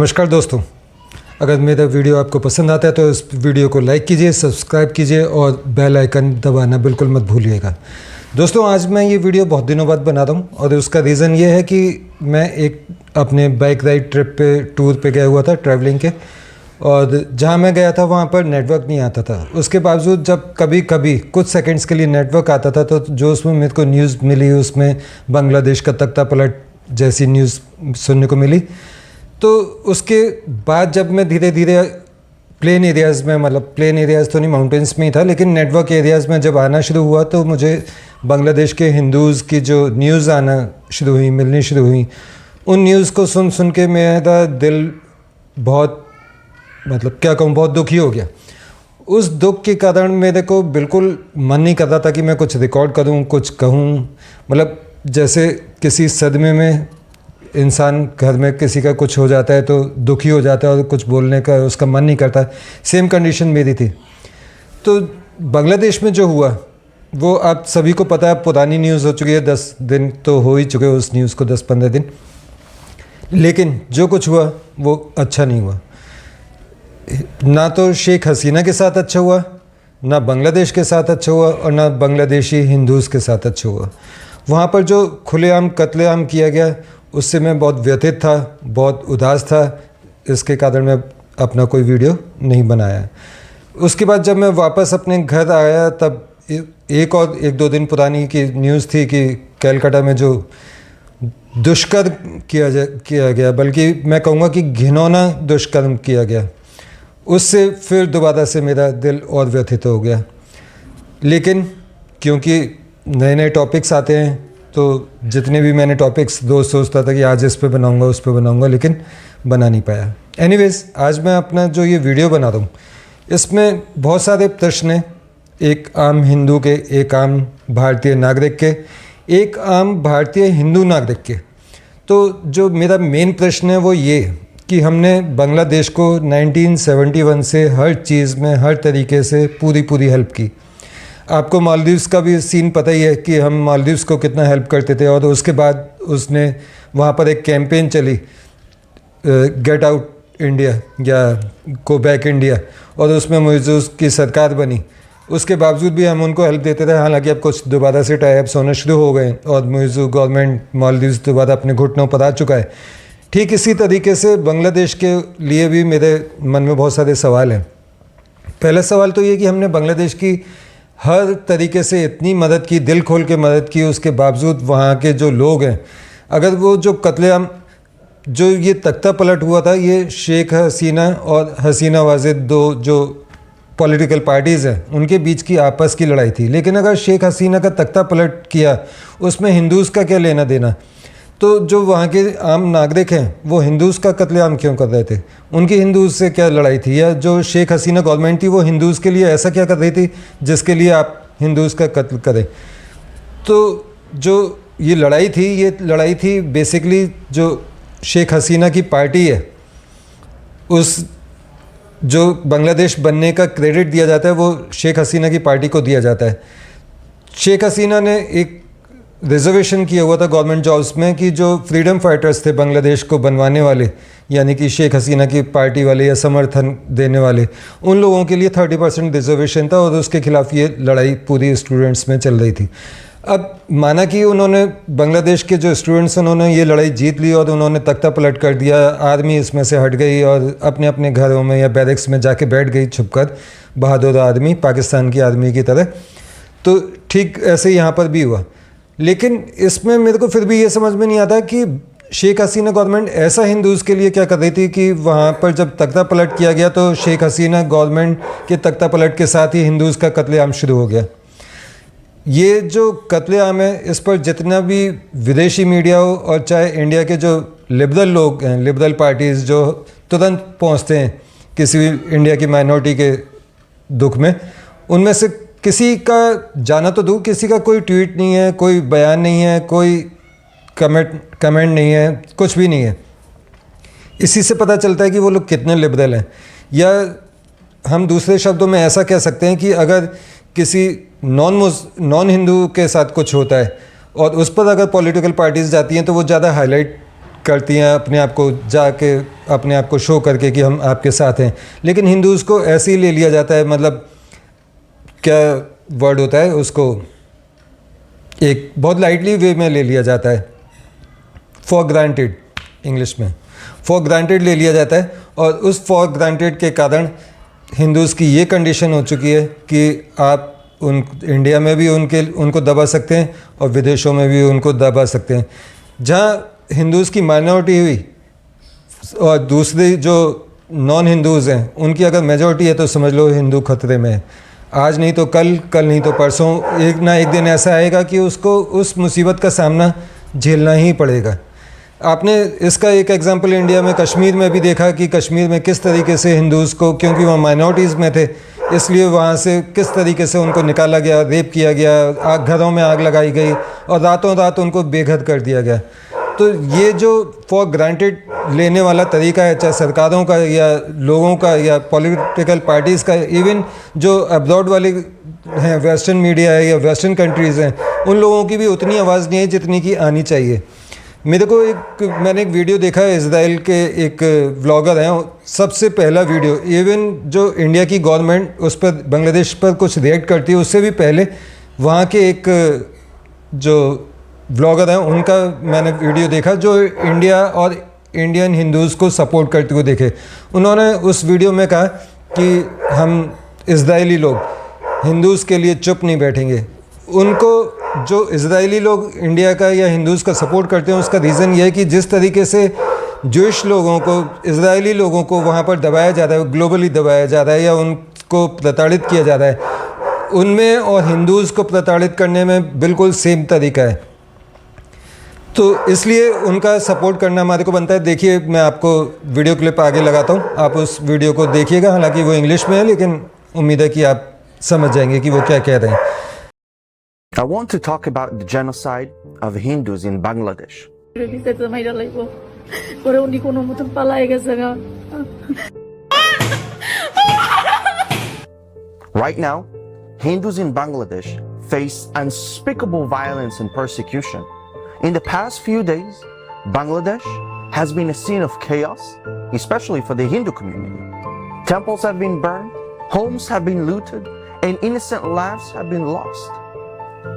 नमस्कार दोस्तों, अगर मेरा वीडियो आपको पसंद आता है तो इस वीडियो को लाइक कीजिए, सब्सक्राइब कीजिए और बेल आइकन दबाना बिल्कुल मत भूलिएगा। दोस्तों, आज मैं ये वीडियो बहुत दिनों बाद बना रहा हूँ और उसका रीज़न ये है कि मैं एक अपने बाइक राइड ट्रिप पे टूर पे गया हुआ था ट्रैवलिंग के, और जहाँ मैं गया था वहाँ पर नेटवर्क नहीं आता था। उसके बावजूद जब कभी कभी कुछ सेकंड्स के लिए नेटवर्क आता था तो जो उसमें मेरे को न्यूज़ मिली, उसमें बांग्लादेश का तख्ता पलट जैसी न्यूज़ सुनने को मिली। तो उसके बाद जब मैं धीरे धीरे प्लेन एरियाज़ में, मतलब प्लेन एरियाज़ तो नहीं, माउंटेन्स में ही था, लेकिन नेटवर्क एरियाज़ में जब आना शुरू हुआ तो मुझे बांग्लादेश के हिंदूज़ की जो न्यूज़ आना शुरू हुई, मिलनी शुरू हुई, उन न्यूज़ को सुन सुन के मेरा दिल बहुत, मतलब क्या कहूँ, बहुत दुखी हो गया। उस दुख के कारण मेरे को बिल्कुल मन नहीं कर रहा था कि मैं कुछ रिकॉर्ड करूँ, कुछ कहूँ। मतलब जैसे किसी सदमे में इंसान, घर में किसी का कुछ हो जाता है तो दुखी हो जाता है और कुछ बोलने का उसका मन नहीं करता, सेम कंडीशन मेरी थी। तो बांग्लादेश में जो हुआ वो आप सभी को पता है, पुरानी न्यूज़ हो चुकी है, 10 दिन तो हो ही चुके उस न्यूज़ को, 10-15 दिन। लेकिन जो कुछ हुआ वो अच्छा नहीं हुआ। ना तो शेख हसीना के साथ अच्छा हुआ, ना बांग्लादेश के साथ अच्छा हुआ, और ना बांग्लादेशी हिंदूज़ के साथ अच्छा हुआ। वहाँ पर जो खुलेआम कत्लेआम किया गया उससे मैं बहुत व्यथित था, बहुत उदास था। इसके कारण मैं अपना कोई वीडियो नहीं बनाया। उसके बाद जब मैं वापस अपने घर आया तब एक दो दिन पुरानी की न्यूज़ थी कि कलकत्ता में जो दुष्कर्म किया गया, बल्कि मैं कहूँगा कि घिनौना दुष्कर्म किया गया, उससे फिर दोबारा से मेरा दिल और व्यथित हो गया। लेकिन क्योंकि नए नए टॉपिक्स आते हैं तो जितने भी मैंने टॉपिक्स रोज़ सोचता था कि आज इस पे बनाऊंगा, उस पे बनाऊंगा, लेकिन बना नहीं पाया। एनीवेज़, आज मैं अपना जो ये वीडियो बना रहा हूँ इसमें बहुत सारे प्रश्न हैं, एक आम हिंदू के, एक आम भारतीय नागरिक के, एक आम भारतीय हिंदू नागरिक के। तो जो मेरा मेन प्रश्न है वो ये कि हमने बांग्लादेश को 1971 से हर चीज़ में, हर तरीके से पूरी हेल्प की। आपको मालदीव्स का भी सीन पता ही है कि हम मालदीव्स को कितना हेल्प करते थे, और उसके बाद उसने वहाँ पर एक कैंपेन चली, गेट आउट इंडिया या गो बैक इंडिया, और उसमें मुइज़्ज़ की सरकार बनी। उसके बावजूद भी हम उनको हेल्प देते थे। हालांकि अब कुछ दोबारा से टाई अप्स होने शुरू हो गए और मुइज़्ज़ गवर्नमेंट मालदीव्स दोबारा अपने घुटनों पर आ चुका है। ठीक इसी तरीके से बांग्लादेश के लिए भी मेरे मन में बहुत सारे सवाल हैं। पहला सवाल तो ये कि हमने बांग्लादेश की हर तरीके से इतनी मदद की, दिल खोल के मदद की, उसके बावजूद वहाँ के जो लोग हैं, अगर वो जो कत्लेआम, जो ये तख्ता पलट हुआ था, ये शेख हसीना और हसीना वाजिद, दो जो पॉलिटिकल पार्टीज़ हैं, उनके बीच की आपस की लड़ाई थी। लेकिन अगर शेख हसीना का तख्ता पलट किया, उसमें हिंदूज़ का क्या लेना देना? तो जो वहाँ के आम नागरिक हैं वो हिंदूज़ का कत्लेआम क्यों कर रहे थे? उनकी हिंदूज़ से क्या लड़ाई थी? या जो शेख हसीना गवर्नमेंट थी वो हिंदूज़ के लिए ऐसा क्या कर रही थी जिसके लिए आप हिंदूज़ का कत्ल करें? तो जो ये लड़ाई थी बेसिकली जो शेख हसीना की पार्टी है, उस जो बांग्लादेश बनने का क्रेडिट दिया जाता है वो शेख हसीना की पार्टी को दिया जाता है। शेख हसीना ने एक रिजर्वेशन किया हुआ था गवर्नमेंट जॉब्स में कि जो फ्रीडम फाइटर्स थे बांग्लादेश को बनवाने वाले, यानी कि शेख हसीना की पार्टी वाले या समर्थन देने वाले, उन लोगों के लिए 30% रिजर्वेशन था, और उसके खिलाफ ये लड़ाई पूरी स्टूडेंट्स में चल रही थी। अब माना कि उन्होंने, बांग्लादेश के जो स्टूडेंट्स, उन्होंने ये लड़ाई जीत ली और उन्होंने तख्ता पलट कर दिया, आर्मी इसमें से हट गई और अपने अपने घरों में या बैरक्स में जाके बैठ गई छुपकर, बहादुर आदमी, पाकिस्तान की आर्मी की तरह। तो ठीक ऐसे यहाँ पर भी हुआ। लेकिन इसमें मेरे को फिर भी ये समझ में नहीं आता कि शेख हसीना गवर्नमेंट ऐसा हिंदूज़ के लिए क्या कर रही थी कि वहाँ पर जब तख्ता पलट किया गया तो शेख हसीना गवर्नमेंट के तख्ता पलट के साथ ही हिंदूज़ का कत्लेआम शुरू हो गया। ये जो कत्लेआम है, इस पर जितना भी विदेशी मीडिया हो और चाहे इंडिया के जो लिबरल लोग हैं, लिबरल पार्टीज़ जो तुरंत पहुँचते हैं किसी भी इंडिया की माइनॉरिटी के दुख में, उनमें से किसी का जाना तो दूर, किसी का कोई ट्वीट नहीं है, कोई बयान नहीं है, कोई कमेंट नहीं है, कुछ भी नहीं है। इसी से पता चलता है कि वो लोग कितने लिबरल हैं। या हम दूसरे शब्दों में ऐसा कह सकते हैं कि अगर किसी नॉन हिंदू के साथ कुछ होता है और उस पर अगर पॉलिटिकल पार्टीज़ जाती हैं तो वो ज़्यादा हाईलाइट करती हैं अपने आप को जाके अपने आप को शो करके कि हम आपके साथ हैं, लेकिन हिंदूज़ को ऐसे ही ले लिया जाता है, मतलब क्या वर्ड होता है उसको, एक बहुत लाइटली वे में ले लिया जाता है, फॉर ग्रांटेड इंग्लिश में, फॉर ग्रांटेड ले लिया जाता है। और उस फॉर ग्रांटेड के कारण हिंदूज़ की ये कंडीशन हो चुकी है कि आप इंडिया में भी उनको दबा सकते हैं और विदेशों में भी उनको दबा सकते हैं। जहाँ हिंदूज़ की माइनॉरिटी हुई और दूसरी जो नॉन हिंदूज़ हैं उनकी अगर मेजॉरिटी है तो समझ लो हिंदू खतरे में है। आज नहीं तो कल, कल नहीं तो परसों, एक ना एक दिन ऐसा आएगा कि उसको उस मुसीबत का सामना झेलना ही पड़ेगा। आपने इसका एक एग्जांपल इंडिया में कश्मीर में भी देखा कि कश्मीर में किस तरीके से हिंदूज़ को, क्योंकि वहाँ माइनॉरिटीज़ में थे इसलिए वहाँ से किस तरीके से उनको निकाला गया, रेप किया गया, घरों में आग लगाई गई और रातों रात उनको बेघर कर दिया गया। तो ये जो फॉर ग्रांटेड लेने वाला तरीका है, चाहे सरकारों का या लोगों का या पॉलिटिकल पार्टीज़ का, इवन जो अब्रॉड वाले हैं, वेस्टर्न मीडिया है या वेस्टर्न कंट्रीज़ हैं, उन लोगों की भी उतनी आवाज़ नहीं है जितनी की आनी चाहिए। मेरे को मैंने एक वीडियो देखा है, इज़राइल के एक व्लॉगर हैं, सबसे पहला वीडियो, इवन जो इंडिया की गवर्नमेंट उस पर बांग्लादेश पर कुछ रिएक्ट करती है उससे भी पहले वहाँ के एक जो व्लॉगर हैं उनका मैंने वीडियो देखा जो इंडिया और इंडियन हिंदूज़ को सपोर्ट करते हुए देखे। उन्होंने उस वीडियो में कहा कि हम इज़राइली लोग हिंदूज़ के लिए चुप नहीं बैठेंगे। उनको जो इज़राइली लोग इंडिया का या हिंदूज़ का सपोर्ट करते हैं उसका रीज़न ये है कि जिस तरीके से जूइश लोगों को, इज़राइली लोगों को वहाँ पर दबाया जा रहा है, ग्लोबली दबाया जा रहा है या उनको प्रताड़ित किया जा रहा है, उनमें और हिंदूज़ को प्रताड़ित करने में बिल्कुल सेम तरीका है। तो इसलिए उनका सपोर्ट करना हमारे को बनता है। देखिए, मैं आपको वीडियो क्लिप आगे लगाता हूँ, आप उस वीडियो को देखिएगा। हालांकि वो इंग्लिश में है लेकिन उम्मीद है कि आप समझ जाएंगे कि वो क्या कह रहे हैं। I want to talk about the genocide of Hindus in Bangladesh. Right now, Hindus in Bangladesh face unspeakable violence and persecution. In the past few days, Bangladesh has been a scene of chaos, especially for the Hindu community. Temples have been burned, homes have been looted, and innocent lives have been lost.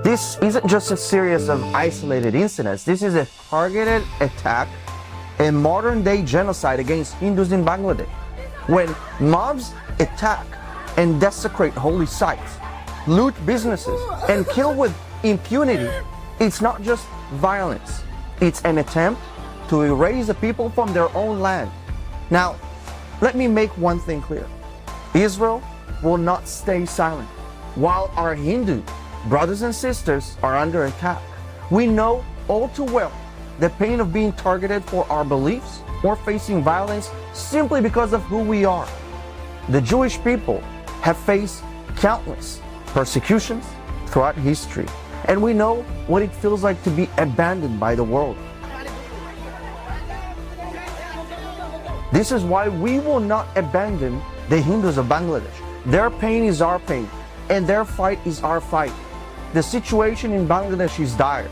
This isn't just a series of isolated incidents. This is a targeted attack, a modern-day genocide against Hindus in Bangladesh. When mobs attack and desecrate holy sites, loot businesses, and kill with impunity, it's not just violence. It's an attempt to erase the people from their own land. Now, let me make one thing clear. Israel will not stay silent. While our Hindu brothers and sisters are under attack, we know all too well the pain of being targeted for our beliefs or facing violence simply because of who we are. The Jewish people have faced countless persecutions throughout history, and we know what it feels like to be abandoned by the world. This is why we will not abandon the Hindus of Bangladesh. Their pain is our pain, and their fight is our fight. The situation in Bangladesh is dire.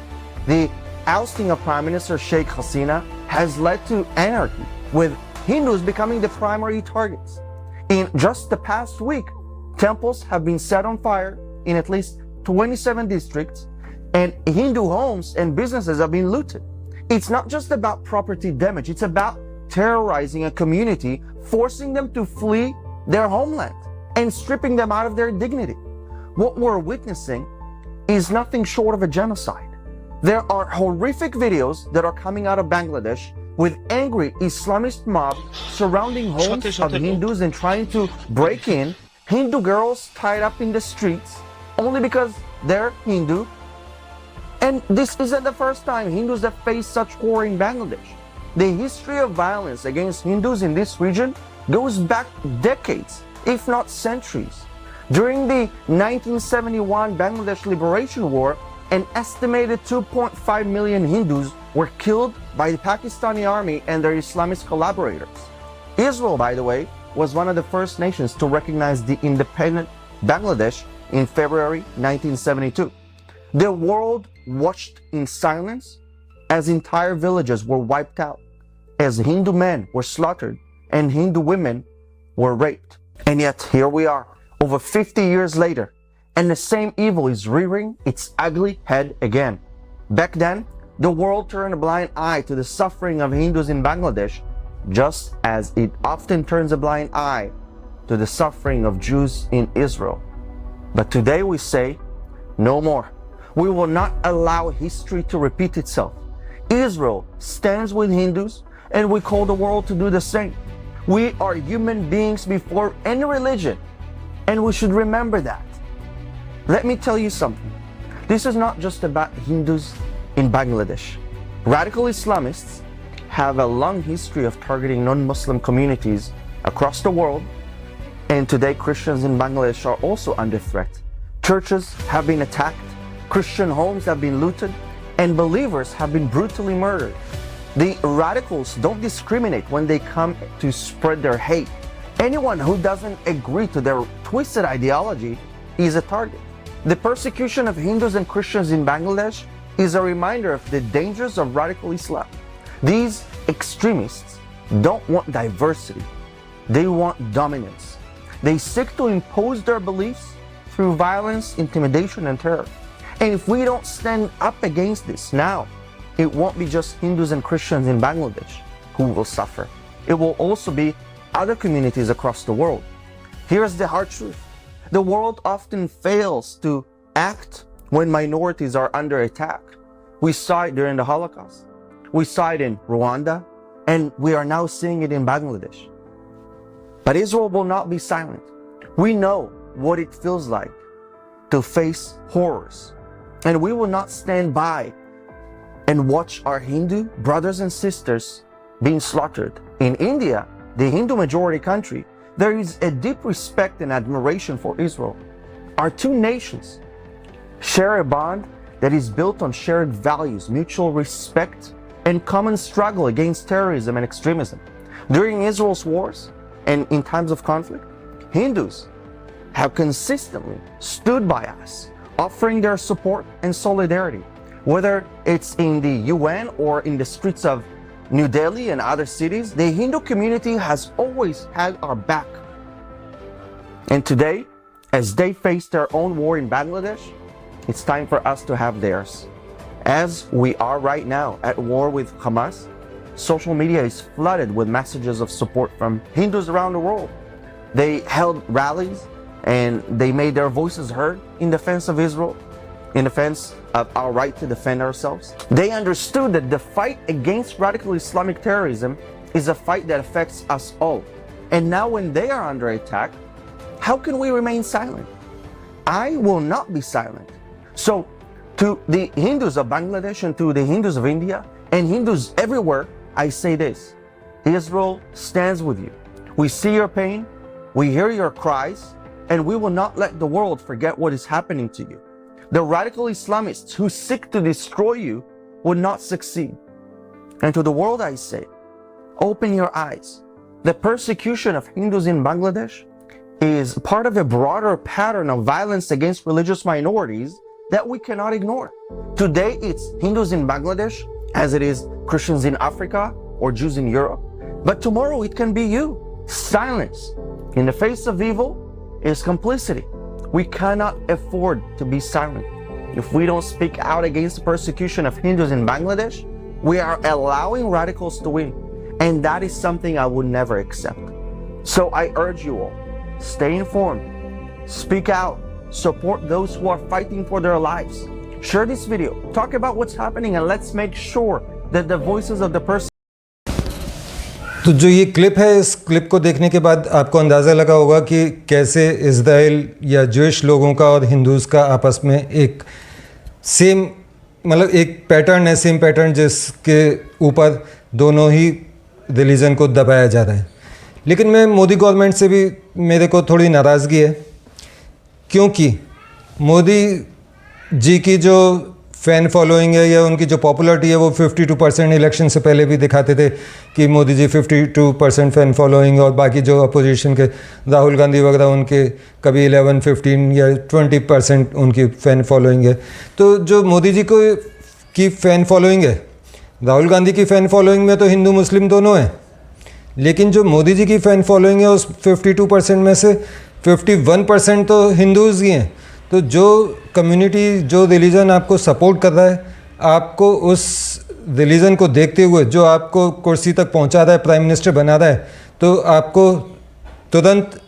The ousting of Prime Minister Sheikh Hasina has led to anarchy, with Hindus becoming the primary targets. In just the past week, temples have been set on fire in at least 27 districts, and Hindu homes and businesses have been looted. It's not just about property damage, it's about terrorizing a community, forcing them to flee their homeland and stripping them out of their dignity. What we're witnessing is nothing short of a genocide. There are horrific videos that are coming out of Bangladesh with angry Islamist mob surrounding homes of Hindus and trying to break in. Hindu girls tied up in the streets only because they're Hindu. And this isn't the first time Hindus have faced such horror in Bangladesh. The history of violence against Hindus in this region goes back decades, if not centuries. During the 1971 Bangladesh Liberation War, an estimated 2.5 million Hindus were killed by the Pakistani army and their Islamist collaborators. Israel, by the way, was one of the first nations to recognize the independent Bangladesh in February 1972. The world watched in silence as entire villages were wiped out. as Hindu men were slaughtered and Hindu women were raped. And yet here we are, over 50 years later, and the same evil is rearing its ugly head again. Back then, the world turned a blind eye to the suffering of Hindus in Bangladesh, just as it often turns a blind eye to the suffering of Jews in Israel. But today we say, no more. We will not allow history to repeat itself. Israel stands with Hindus, and we call the world to do the same. We are human beings before any religion, and we should remember that. Let me tell you something. This is not just about Hindus in Bangladesh. Radical Islamists have a long history of targeting non-Muslim communities across the world, and today Christians in Bangladesh are also under threat. Churches have been attacked, Christian homes have been looted, and believers have been brutally murdered. The radicals don't discriminate when they come to spread their hate. Anyone who doesn't agree to their twisted ideology is a target. The persecution of Hindus and Christians in Bangladesh is a reminder of the dangers of radical Islam. These extremists don't want diversity. They want dominance. They seek to impose their beliefs through violence, intimidation, and terror. And if we don't stand up against this now, it won't be just Hindus and Christians in Bangladesh who will suffer. It will also be other communities across the world. Here's the hard truth. The world often fails to act when minorities are under attack. We saw it during the Holocaust. We saw it in Rwanda, and we are now seeing it in Bangladesh. But Israel will not be silent. We know what it feels like to face horrors, and we will not stand by and watch our Hindu brothers and sisters being slaughtered. In India, the Hindu majority country, there is a deep respect and admiration for Israel. Our two nations share a bond that is built on shared values, mutual respect, and common struggle against terrorism and extremism. During Israel's wars and in times of conflict, Hindus have consistently stood by us, offering their support and solidarity. Whether it's in the UN or in the streets of New Delhi and other cities, the Hindu community has always had our back. And today, as they face their own war in Bangladesh, it's time for us to have theirs. As we are right now at war with Hamas, social media is flooded with messages of support from Hindus around the world. They held rallies and they made their voices heard in defense of Israel, in defense of our right to defend ourselves. They understood that the fight against radical Islamic terrorism is a fight that affects us all. And now when they are under attack, how can we remain silent? I will not be silent. So to the Hindus of Bangladesh and to the Hindus of India and Hindus everywhere, I say this: Israel stands with you. We see your pain, we hear your cries, and we will not let the world forget what is happening to you. The radical Islamists who seek to destroy you will not succeed. And to the world I say, open your eyes. The persecution of Hindus in Bangladesh is part of a broader pattern of violence against religious minorities that we cannot ignore. Today it's Hindus in Bangladesh, as it is Christians in Africa or Jews in Europe. But tomorrow it can be you. Silence in the face of evil is complicity. We cannot afford to be silent. If we don't speak out against the persecution of Hindus in Bangladesh, we are allowing radicals to win. And that is something I would never accept. So I urge you all, stay informed, speak out, support those who are fighting for their lives. Share this video, talk about what's happening, and let's make sure that the voices of the person तो जो ये clip है, इस clip को देखने के बाद आपको अंदाज़ा लगा होगा कि कैसे इज़राइल या ज्यूइश लोगों का और हिंदूज़ का आपस में एक सेम मतलब एक पैटर्न है, सेम पैटर्न जिसके ऊपर दोनों ही रिलीजन को दबाया जा रहा है। लेकिन मैं मोदी गवर्नमेंट से भी मेरे को थोड़ी नाराज़गी है, क्योंकि मोदी जी की जो फ़ैन फॉलोइंग है या उनकी जो पॉपुलरिटी है वो 52% इलेक्शन से पहले भी दिखाते थे कि मोदी जी 52% फ़ैन फॉलोइंग, और बाकी जो अपोजिशन के राहुल गांधी वगैरह उनके कभी 11, 15 या 20% उनकी फ़ैन फॉलोइंग है। तो जो मोदी जी को की फ़ैन फॉलोइंग है राहुल गांधी की फ़ैन फॉलोइंग में तो हिंदू मुस्लिम दोनों हैं, लेकिन जो मोदी जी की फ़ैन फॉलोइंग है उस 52% में से 51% तो हिंदूज़ ही हैं। तो जो कम्युनिटी, जो रिलीजन आपको सपोर्ट कर रहा है, आपको उस रिलीजन को देखते हुए जो आपको कुर्सी तक पहुंचा रहा है, प्राइम मिनिस्टर बना रहा है, तो आपको तुरंत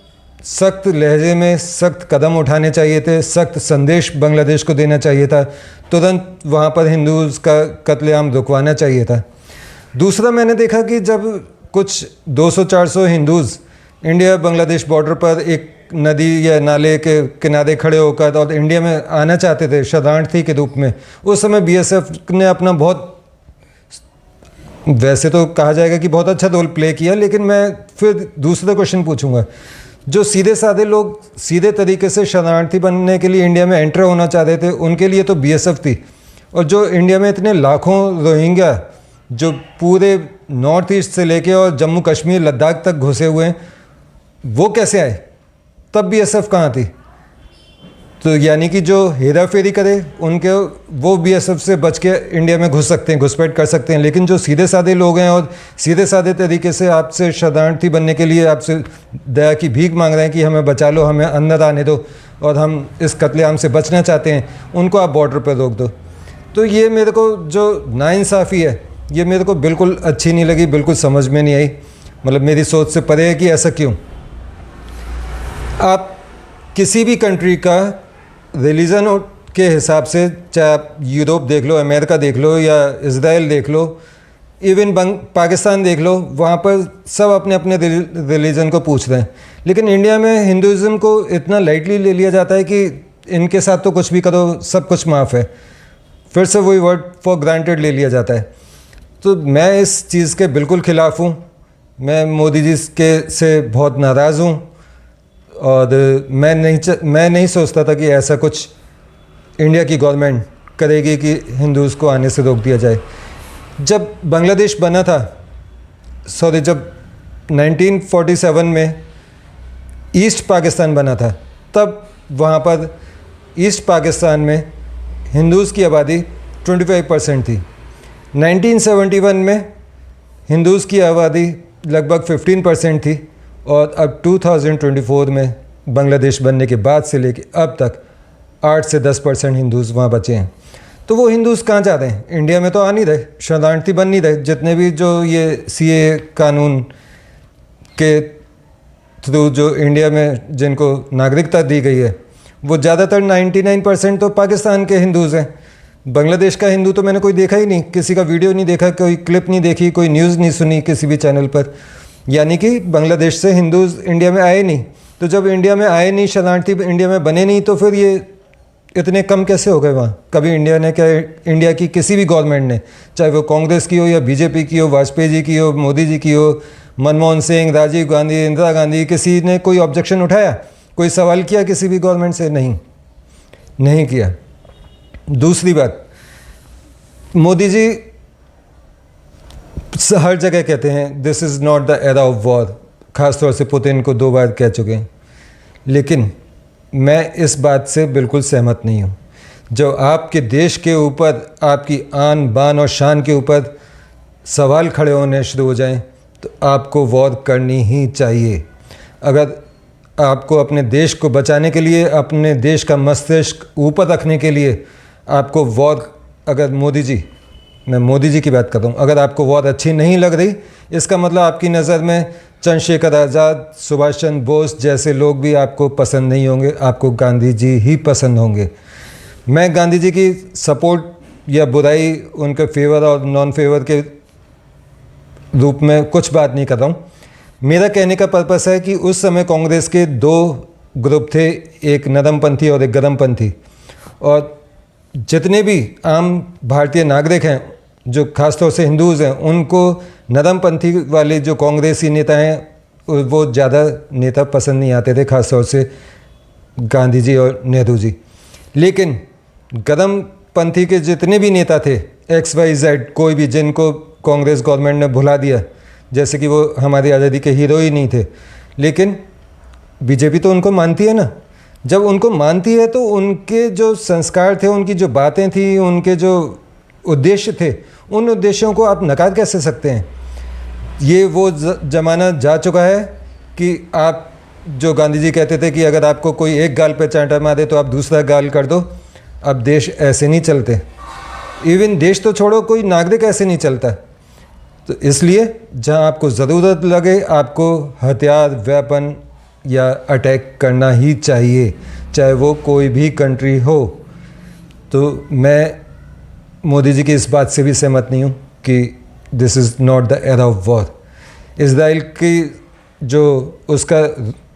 सख्त लहजे में सख्त कदम उठाने चाहिए थे, सख्त संदेश बांग्लादेश को देना चाहिए था, तुरंत वहाँ पर हिंदूज़ का कत्लेआम रुकवाना चाहिए था। दूसरा, मैंने देखा कि जब कुछ 200-400 हिंदूज़ इंडिया बांग्लादेश बॉर्डर पर एक नदी या नाले के किनारे खड़े होकर और इंडिया में आना चाहते थे शरणार्थी के रूप में, उस समय बीएसएफ ने अपना बहुत, वैसे तो कहा जाएगा कि बहुत अच्छा रोल प्ले किया, लेकिन मैं फिर दूसरा क्वेश्चन पूछूंगा। जो सीधे साधे लोग सीधे तरीके से शरणार्थी बनने के लिए इंडिया में एंटर होना चाहते थे, उनके लिए तो बीएसएफ थी। और जो इंडिया में इतने लाखों रोहिंग्या जो पूरे नॉर्थ ईस्ट से लेके और जम्मू कश्मीर लद्दाख तक घुसे हुए हैं, वो कैसे आए? तब बीएसएफ कहाँ थी? तो यानी कि जो हेरा फेरी करे उनके, वो बीएसएफ से बच के इंडिया में घुस सकते हैं, घुसपैठ कर सकते हैं, लेकिन जो सीधे साधे लोग हैं और सीधे साधे तरीके से आपसे शरणार्थी बनने के लिए आपसे दया की भीख मांग रहे हैं कि हमें बचा लो, हमें अंदर आने दो और हम इस कत्लेआम से बचना चाहते हैं, उनको आप बॉर्डर पर रोक दो। तो ये मेरे को जो नाइंसाफ़ी है, ये मेरे को बिल्कुल अच्छी नहीं लगी, बिल्कुल समझ में नहीं आई। मतलब मेरी सोच से परे है कि ऐसा क्यों। आप किसी भी कंट्री का रिलीजन के हिसाब से, चाहे आप यूरोप देख लो, अमेरिका देख लो या इज़राइल देख लो, इवन पाकिस्तान देख लो, वहाँ पर सब अपने अपने रिलीजन को पूछ रहे हैं। लेकिन इंडिया में हिंदुज़म को इतना लाइटली ले लिया जाता है कि इनके साथ तो कुछ भी करो, सब कुछ माफ़ है, फिर से वही वर्ड फॉर ग्रांटेड ले लिया जाता है। तो मैं इस चीज़ के बिल्कुल ख़िलाफ़ हूँ। मैं मोदी जी के से बहुत नाराज़ हूँ और मैं नहीं सोचता था कि ऐसा कुछ इंडिया की गवर्नमेंट करेगी कि हिंदूज़ को आने से रोक दिया जाए। जब बांग्लादेश बना था, जब 1947 में ईस्ट पाकिस्तान बना था, तब वहाँ पर ईस्ट पाकिस्तान में हिंदूज़ की आबादी 25% थी। 1971 में हिंदूज़ की आबादी लगभग 15% थी और अब 2024 में बांग्लादेश बनने के बाद से लेके अब तक 8 से 10% हिंदूज़ वहाँ बचे हैं। तो वो हिंदूज़ कहाँ जा रहे हैं? इंडिया में तो आ नहीं रहे, शरणार्थी बन नहीं रहे। जितने भी जो ये सीए कानून के थ्रू जो इंडिया में जिनको नागरिकता दी गई है, वो ज़्यादातर 99% तो पाकिस्तान के हिंदूज़ हैं। बांग्लादेश का हिंदू तो मैंने कोई देखा ही नहीं, किसी का वीडियो नहीं देखा, कोई क्लिप नहीं देखी, कोई न्यूज़ नहीं सुनी किसी भी चैनल पर। यानी कि बांग्लादेश से हिंदूज़ इंडिया में आए नहीं। तो जब इंडिया में आए नहीं, शरणार्थी इंडिया में बने नहीं, तो फिर ये इतने कम कैसे हो गए वहाँ? कभी इंडिया ने क्या, इंडिया की किसी भी गवर्नमेंट ने, चाहे वो कांग्रेस की हो या बीजेपी की हो, वाजपेयी जी की हो, मोदी जी की हो, मनमोहन सिंह, राजीव गांधी, इंदिरा गांधी, किसी ने कोई ऑब्जेक्शन उठाया, कोई सवाल किया किसी भी गवर्नमेंट से? नहीं किया। दूसरी बात, मोदी जी हर जगह कहते हैं this is not the era of war, ख़ासतौर से पुतिन को 2 बार कह चुके हैं। लेकिन मैं इस बात से बिल्कुल सहमत नहीं हूँ। जो आपके देश के ऊपर, आपकी आन बान और शान के ऊपर सवाल खड़े होने शुरू हो जाएं, तो आपको वॉर करनी ही चाहिए। अगर आपको अपने देश को बचाने के लिए, अपने देश का मस्तिष्क ऊपर रखने के लिए आपको वॉर, अगर मैं मोदी जी की बात कर रहा हूँ, अगर आपको वॉर अच्छी नहीं लग रही, इसका मतलब आपकी नज़र में चंद्रशेखर आज़ाद, सुभाष चंद्र बोस जैसे लोग भी आपको पसंद नहीं होंगे, आपको गांधी जी ही पसंद होंगे। मैं गांधी जी की सपोर्ट या बुराई, उनके फेवर और नॉन फेवर के रूप में कुछ बात नहीं कर रहा हूँ। मेरा कहने का पर्पस है कि उस समय कांग्रेस के 2 ग्रुप थे, एक नरमपंथी और एक गरमपंथी। और जितने भी आम भारतीय नागरिक हैं, जो खासतौर से हिंदूज़ हैं, उनको नरमपंथी वाले जो कांग्रेसी नेता हैं वो ज़्यादा नेता पसंद नहीं आते थे, खासतौर से गांधी जी और नेहरू जी। लेकिन गरमपंथी के जितने भी नेता थे, XYZ, कोई भी, जिनको कांग्रेस गवर्नमेंट ने भुला दिया, जैसे कि वो हमारी आज़ादी के हीरो ही नहीं थे, लेकिन बीजेपी तो उनको मानती है ना। जब उनको मानती है तो उनके जो संस्कार थे, उनकी जो बातें थी, उनके जो उद्देश्य थे, उन उद्देश्यों को आप नकार कैसे सकते हैं? ये वो ज़माना जा चुका है कि आप जो गांधी जी कहते थे कि अगर आपको कोई एक गाल पे चांटा मारे तो आप दूसरा गाल कर दो। अब देश ऐसे नहीं चलते। इवन देश तो छोड़ो, कोई नागरिक ऐसे नहीं चलता। तो इसलिए जहां आपको ज़रूरत लगे आपको हथियार, वेपन या अटैक करना ही चाहिए, चाहे वो कोई भी कंट्री हो। तो मैं मोदी जी की इस बात से भी सहमत नहीं हूँ कि this is not the era of war. Israel की जो उसका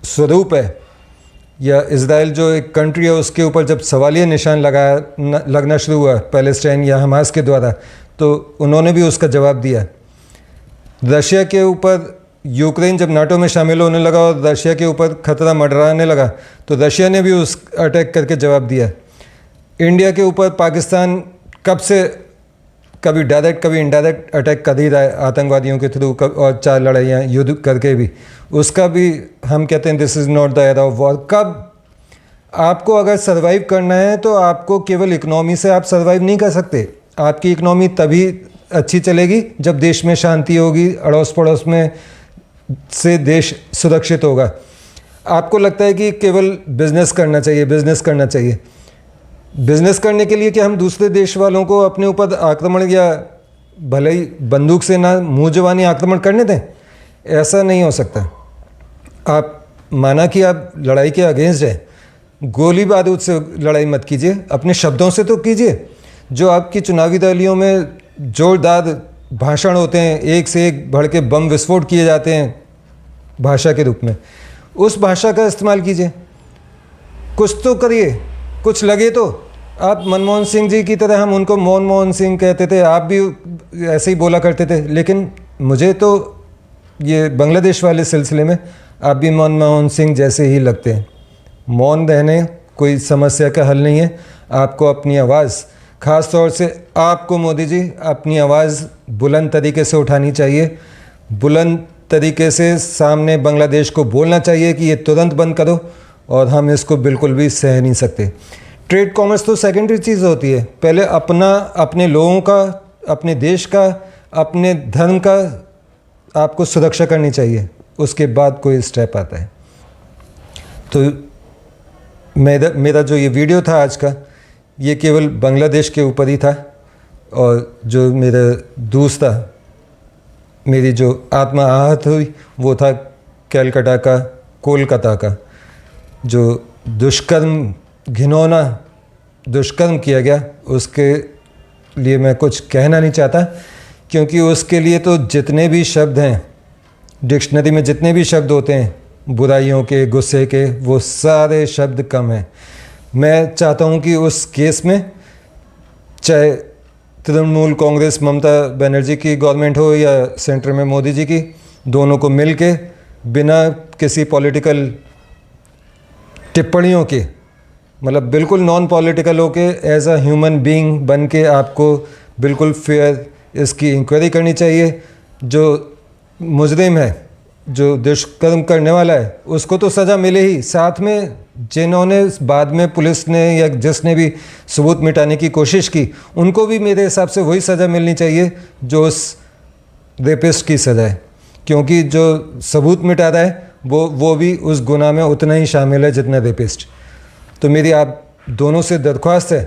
स्वरूप है या इज़राइल जो एक कंट्री है उसके ऊपर जब सवालिया निशान लगना शुरू हुआ पैलेस्टाइन या हमास के द्वारा, तो उन्होंने भी उसका जवाब दिया। रशिया के ऊपर यूक्रेन जब नाटो में शामिल होने लगा और रशिया के ऊपर खतरा मंडराने लगा तो रशिया ने भी उस अटैक करके जवाब दिया। इंडिया के ऊपर पाकिस्तान कब से कभी डायरेक्ट कभी इनडायरेक्ट अटैक कर ही रहा है आतंकवादियों के थ्रू, और 4 लड़ाइयाँ युद्ध करके भी, उसका भी हम कहते हैं this is not the era of war. कब आपको अगर सर्वाइव करना है तो आपको केवल इकनॉमी से आप सर्वाइव नहीं कर सकते। आपकी इकनॉमी तभी अच्छी चलेगी जब देश में शांति होगी, अड़ोस पड़ोस में से देश सुरक्षित होगा। आपको लगता है कि केवल बिजनेस करना चाहिए, बिजनेस करना चाहिए। बिजनेस करने के लिए कि हम दूसरे देश वालों को अपने ऊपर आक्रमण या भले ही बंदूक से ना मुँह जवानी आक्रमण करने दें, ऐसा नहीं हो सकता। आप माना कि आप लड़ाई के अगेंस्ट हैं, गोली बारूद से लड़ाई मत कीजिए, अपने शब्दों से तो कीजिए। जो आपकी चुनावी रैलियों में जोरदार भाषण होते हैं, एक से एक भड़ के बम विस्फोट किए जाते हैं भाषा के रूप में, उस भाषा का इस्तेमाल कीजिए। कुछ तो करिए, कुछ लगे तो। आप मनमोहन सिंह जी की तरह, हम उनको मोहन सिंह कहते थे, आप भी ऐसे ही बोला करते थे, लेकिन मुझे तो ये बांग्लादेश वाले सिलसिले में आप भी मनमोहन सिंह जैसे ही लगते हैं। मौन रहने कोई समस्या का हल नहीं है। आपको अपनी आवाज़, ख़ास तौर से आपको मोदी जी, अपनी आवाज़ बुलंद तरीके से उठानी चाहिए। बुलंद तरीके से सामने बांग्लादेश को बोलना चाहिए कि ये तुरंत बंद करो, और हम इसको बिल्कुल भी सह नहीं सकते। ट्रेड कॉमर्स तो सेकेंडरी चीज़ होती है। पहले अपने लोगों का, अपने देश का, अपने धर्म का आपको सुरक्षा करनी चाहिए, उसके बाद कोई स्टेप आता है। तो मेरा जो ये वीडियो था आज का, ये केवल बांग्लादेश के ऊपर ही था। और जो मेरा दोस्त था, मेरी जो आत्मा आहत हुई, वो था कलकत्ता का, कोलकाता का, जो दुष्कर्म, घिनौना दुष्कर्म किया गया, उसके लिए मैं कुछ कहना नहीं चाहता, क्योंकि उसके लिए तो जितने भी शब्द हैं डिक्शनरी में, जितने भी शब्द होते हैं बुराइयों के, गुस्से के, वो सारे शब्द कम हैं। मैं चाहता हूँ कि उस केस में चाहे तृणमूल कांग्रेस ममता बनर्जी की गवर्नमेंट हो या सेंटर में मोदी जी की, दोनों को मिल के बिना किसी पॉलिटिकल टिप्पणियों के, मतलब बिल्कुल नॉन पॉलिटिकल होके एज अ ह्यूमन बीइंग बन के आपको बिल्कुल फेयर इसकी इंक्वायरी करनी चाहिए। जो मुजरिम है, जो दुष्कर्म करने वाला है, उसको तो सज़ा मिले ही, साथ में जिन्होंने बाद में पुलिस ने या जिसने भी सबूत मिटाने की कोशिश की, उनको भी मेरे हिसाब से वही सज़ा मिलनी चाहिए जो उस रेपिस्ट की सज़ा है। क्योंकि जो सबूत मिटा रहा है वो भी उस गुनाह में उतना ही शामिल है जितना रेपिस्ट। तो मेरी आप दोनों से दरख्वास्त है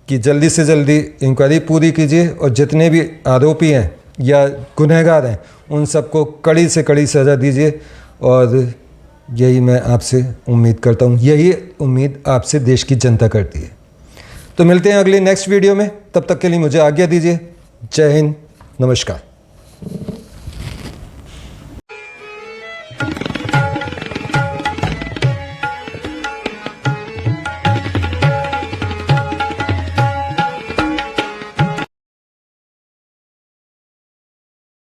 कि जल्दी से जल्दी इंक्वायरी पूरी कीजिए, और जितने भी आरोपी हैं या गुनहगार हैं उन सबको कड़ी से कड़ी सज़ा दीजिए। और यही मैं आपसे उम्मीद करता हूँ, यही उम्मीद आपसे देश की जनता करती है। तो मिलते हैं अगले नेक्स्ट वीडियो में, तब तक के लिए मुझे आज्ञा दीजिए। जय हिंद, नमस्कार।